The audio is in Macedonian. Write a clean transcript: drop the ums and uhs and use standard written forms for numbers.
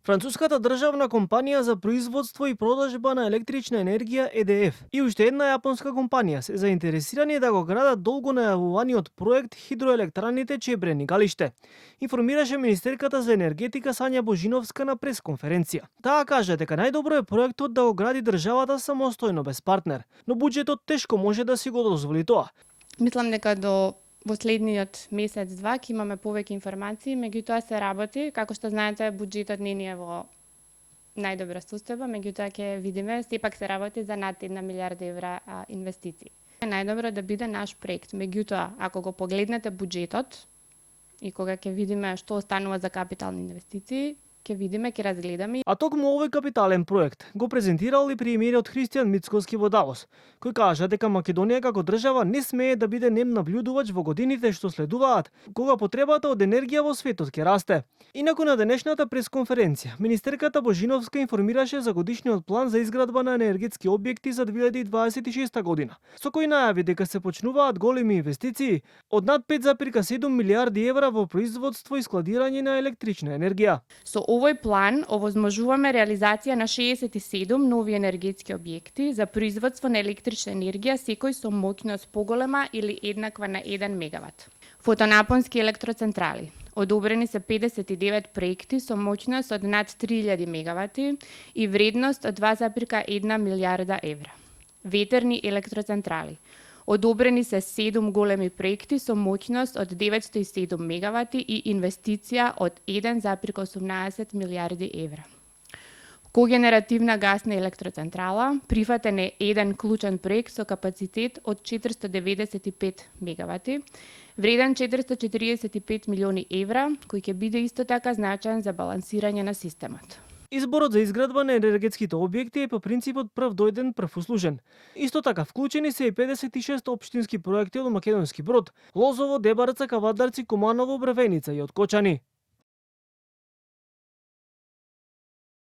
Француската државна компанија за производство и продажба на електрична енергија EDF и уште една јапонска компанија се заинтересирани да го градат долго најавуваниот проект хидроелектраните Чебрен и Галиште, информираше министерката за енергетика Сања Божиновска на пресконференција. Таа кажа дека најдобро е проектот да го гради државата самостојно без партнер, но буџетот тешко може да си го дозволи тоа. Мислам дека во следниот месец-два ќе имаме повеќе информации, меѓутоа се работи, како што знаете, буџетот не е во најдобра состојба, меѓутоа ќе видиме, сепак се работи за над 1 милиарда евра инвестиции. Најдобро да биде наш проект, меѓутоа, ако го погледнете буџетот и кога ќе видиме што останува за капитални инвестиции, ќе видиме, ќе разгледаме. А токму овој капитален проект го презентирал и премиерот Христијан Мицкоски во Давос, кој кажа дека Македонија како држава не смее да биде нем наблюдувач во годините што следуваат, кога потребата од енергија во светот ќе расте. Инаку на денешната пресконференција, министерката Божиновска информираше за годишниот план за изградба на енергетски објекти за 2026 година, со кој најави дека се почнуваат големи инвестиции од над 5,7 милиарди евра во производство и складирање на електрична енергија. Со овој план овозможуваме реализација на 67 нови енергетски објекти за производство на електрична енергија, секој со моќност поголема или еднаква на 1 мегават. Фотонапонски електроцентрали. Одобрени се 59 проекти со моќност од над 3000 мегавати и вредност од 2,1 милиарда евра. Ветерни електроцентрали. Одобрени се 7 големи проекти со моќност од 907 мегавати и инвестиција од 1,18 милиарди евра. Когенеративна гасна електроцентрала, прифатен е еден клучен проект со капацитет од 495 мегавати, вреден 445 милиони евра, кој ќе биде исто така значаен за балансирање на системот. Изборот за изградба на енергетските објекти е по принципот прв дојден, прв услужен. Исто така вклучени се и 56 општински проекти од Македонски Брод, Лозово, Дебарца, Кавадарци, Куманово, Брвеница и од Кочани.